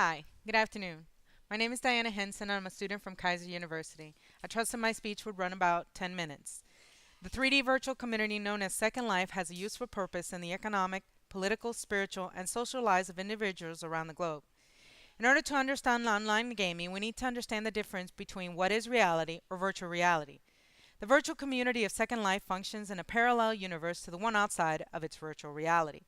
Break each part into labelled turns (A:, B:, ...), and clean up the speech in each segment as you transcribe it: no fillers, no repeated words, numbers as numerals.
A: Hi, good afternoon. My name is Diana Henson and I'm a student from Keiser University. I trust that my speech would run about 10 minutes. The 3D virtual community known as Second Life has a useful purpose in the economic, political, spiritual, and social lives of individuals around the globe. In order to understand online gaming, we need to understand the difference between what is reality or virtual reality. The virtual community of Second Life functions in a parallel universe to the one outside of its virtual reality.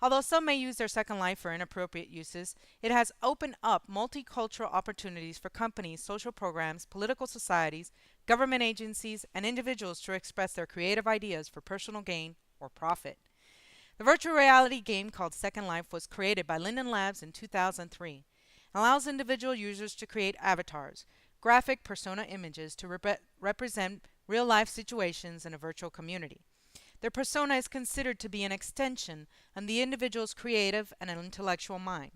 A: Although some may use their Second Life for inappropriate uses, it has opened up multicultural opportunities for companies, social programs, political societies, government agencies, and individuals to express their creative ideas for personal gain or profit. The virtual reality game called Second Life was created by Linden Labs in 2003 and allows individual users to create avatars, graphic persona images to represent real life situations in a virtual community. Their persona is considered to be an extension of the individual's creative and intellectual mind,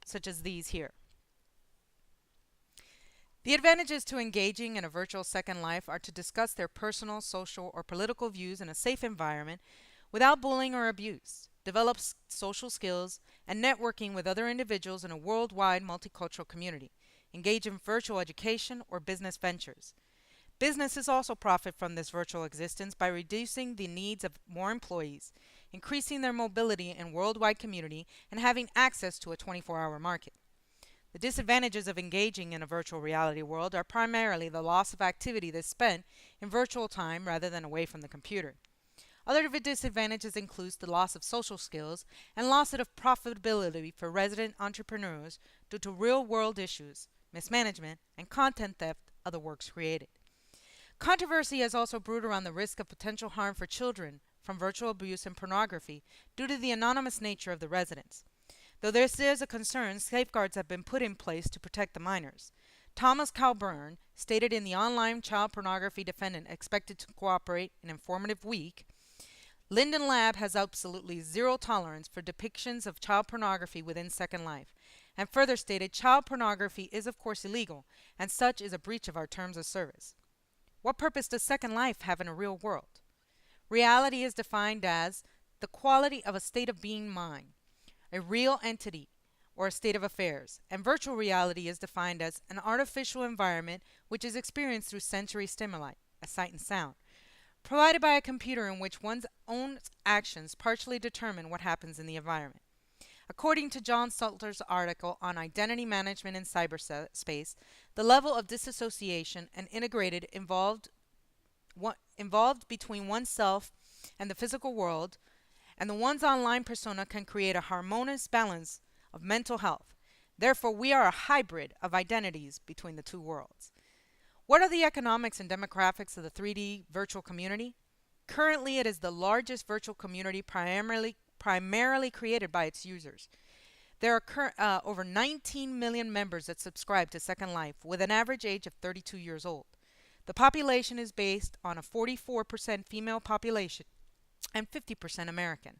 A: such as these here. The advantages to engaging in a virtual Second Life are to discuss their personal, social, or political views in a safe environment without bullying or abuse, develop social skills, and networking with other individuals in a worldwide multicultural community, engage in virtual education or business ventures. Businesses also profit from this virtual existence by reducing the needs of more employees, increasing their mobility in worldwide community, and having access to a 24-hour market. The disadvantages of engaging in a virtual reality world are primarily the loss of activity that's spent in virtual time rather than away from the computer. Other disadvantages include the loss of social skills and loss of profitability for resident entrepreneurs due to real-world issues, mismanagement, and content theft of the works created. Controversy has also brewed around the risk of potential harm for children from virtual abuse and pornography due to the anonymous nature of the residents. Though this is a concern, safeguards have been put in place to protect the minors. Thomas Calburn stated in the online child pornography defendant expected to cooperate in informative week, Linden Lab has absolutely zero tolerance for depictions of child pornography within Second Life, and further stated child pornography is of course illegal, and such is a breach of our terms of service. What purpose does Second Life have in a real world? Reality is defined as the quality of a state of being mind, a real entity, or a state of affairs, and virtual reality is defined as an artificial environment which is experienced through sensory stimuli, as sight and sound, provided by a computer in which one's own actions partially determine what happens in the environment. According to John Salter's article on identity management in cyberspace, the level of disassociation and integrated involved between oneself and the physical world and the one's online persona can create a harmonious balance of mental health. Therefore, we are a hybrid of identities between the two worlds. What are the economics and demographics of the 3D virtual community? Currently, it is the largest virtual community primarily created by its users. There are over 19 million members that subscribe to Second Life with an average age of 32 years old. The population is based on a 44% female population and 50% American.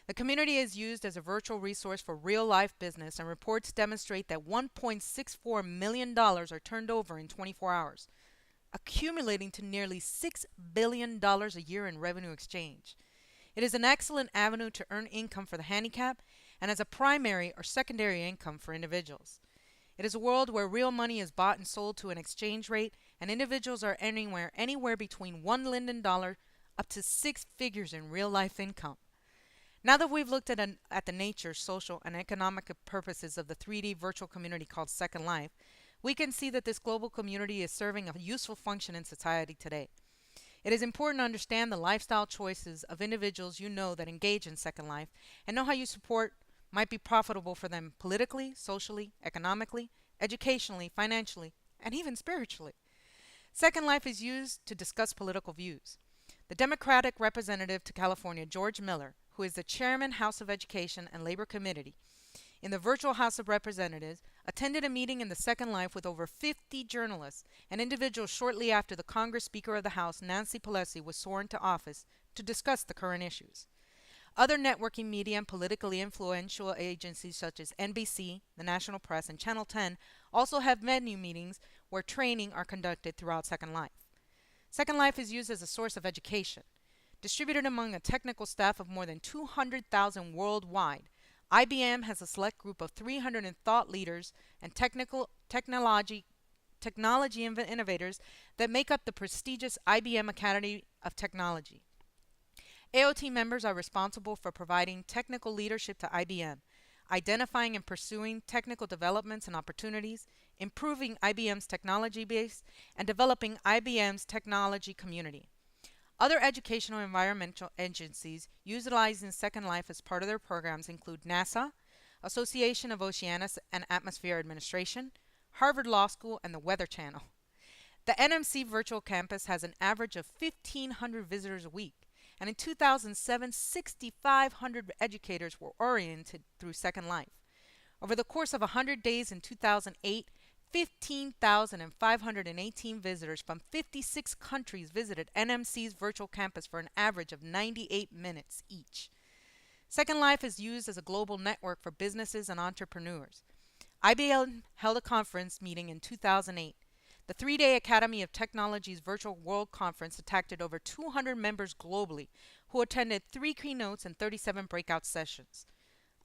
A: The community is used as a virtual resource for real-life business, and reports demonstrate that $1.64 million are turned over in 24 hours, accumulating to nearly $6 billion a year in revenue exchange. It is an excellent avenue to earn income for the handicapped and as a primary or secondary income for individuals. It is a world where real money is bought and sold to an exchange rate, and individuals are anywhere between $1 Linden up to six figures in real-life income. Now that we've looked at the nature, social, and economic purposes of the 3D virtual community called Second Life, we can see that this global community is serving a useful function in society today. It is important to understand the lifestyle choices of individuals you know that engage in Second Life and know how your support might be profitable for them politically, socially, economically, educationally, financially, and even spiritually. Second Life is used to discuss political views. The Democratic representative to California, George Miller, who is the chairman, House of Education and Labor Committee in the virtual House of Representatives, attended a meeting in the Second Life with over 50 journalists and individuals shortly after the Congress Speaker of the House, Nancy Pelosi, was sworn to office to discuss the current issues. Other networking media and politically influential agencies such as NBC, the National Press, and Channel 10 also have venue meetings where training are conducted throughout Second Life. Second Life is used as a source of education. Distributed among a technical staff of more than 200,000 worldwide, IBM has a select group of 300 thought leaders and technology innovators that make up the prestigious IBM Academy of Technology. AOT members are responsible for providing technical leadership to IBM, identifying and pursuing technical developments and opportunities, improving IBM's technology base, and developing IBM's technology community. Other educational environmental agencies utilizing Second Life as part of their programs include NASA, Association of Oceanics and Atmosphere Administration, Harvard Law School, and the Weather Channel. The NMC Virtual Campus has an average of 1,500 visitors a week, and in 2007, 6,500 educators were oriented through Second Life. Over the course of 100 days in 2008, 15,518 visitors from 56 countries visited NMC's virtual campus for an average of 98 minutes each. Second Life is used as a global network for businesses and entrepreneurs. IBM held a conference meeting in 2008. The three-day Academy of Technology's Virtual World Conference attracted over 200 members globally who attended 3 keynotes and 37 breakout sessions.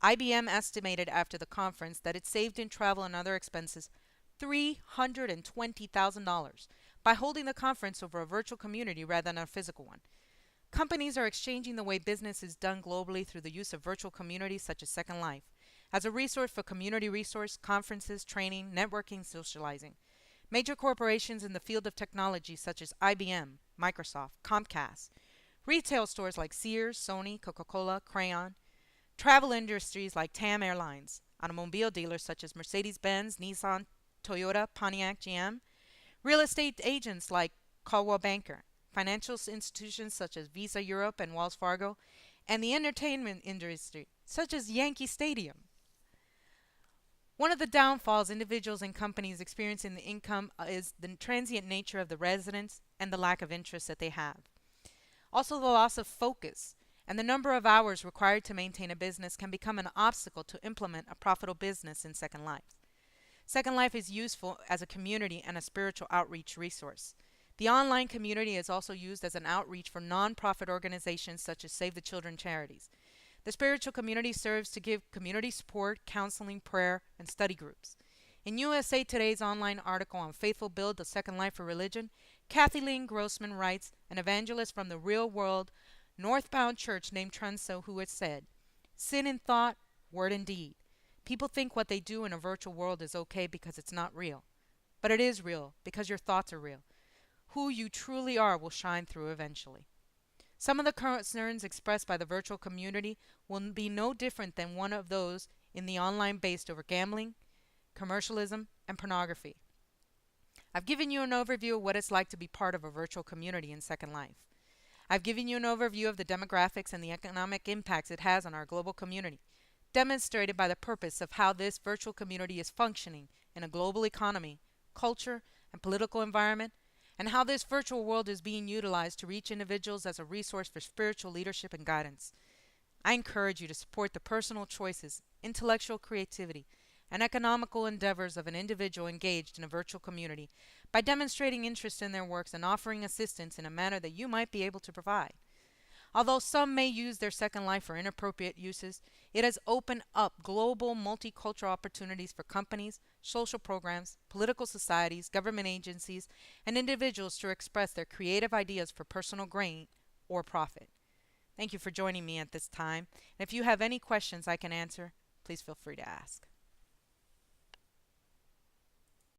A: IBM estimated after the conference that it saved in travel and other expenses $320,000 by holding the conference over a virtual community rather than a physical one. Companies are exchanging the way business is done globally through the use of virtual communities such as Second Life, as a resource for community resource, conferences, training, networking, socializing. Major corporations in the field of technology such as IBM, Microsoft, Comcast, retail stores like Sears, Sony, Coca-Cola, Crayon, travel industries like TAM Airlines, automobile dealers such as Mercedes-Benz, Nissan, Toyota, Pontiac, GM, real estate agents like Coldwell Banker, financial institutions such as Visa Europe and Wells Fargo, and the entertainment industry such as Yankee Stadium. One of the downfalls individuals and companies experience in the income is the transient nature of the residents and the lack of interest that they have. Also, the loss of focus and the number of hours required to maintain a business can become an obstacle to implement a profitable business in Second Life. Second Life is useful as a community and a spiritual outreach resource. The online community is also used as an outreach for nonprofit organizations such as Save the Children charities. The spiritual community serves to give community support, counseling, prayer, and study groups. In USA Today's online article on Faithful Build, The Second Life for Religion, Kathy Lynn Grossman writes, an evangelist from the real world, northbound church named Trunso, who had said, "Sin in thought, word, and deed. People think what they do in a virtual world is okay because it's not real. But it is real because your thoughts are real. Who you truly are will shine through eventually." Some of the concerns expressed by the virtual community will be no different than one of those in the online based over gambling, commercialism, and pornography. I've given you an overview of what it's like to be part of a virtual community in Second Life. I've given you an overview of the demographics and the economic impacts it has on our global community, demonstrated by the purpose of how this virtual community is functioning in a global economy, culture, and political environment, and how this virtual world is being utilized to reach individuals as a resource for spiritual leadership and guidance. I encourage you to support the personal choices, intellectual creativity, and economical endeavors of an individual engaged in a virtual community by demonstrating interest in their works and offering assistance in a manner that you might be able to provide. Although some may use their Second Life for inappropriate uses, it has opened up global multicultural opportunities for companies, social programs, political societies, government agencies, and individuals to express their creative ideas for personal gain or profit. Thank you for joining me at this time. And if you have any questions I can answer, please feel free to ask.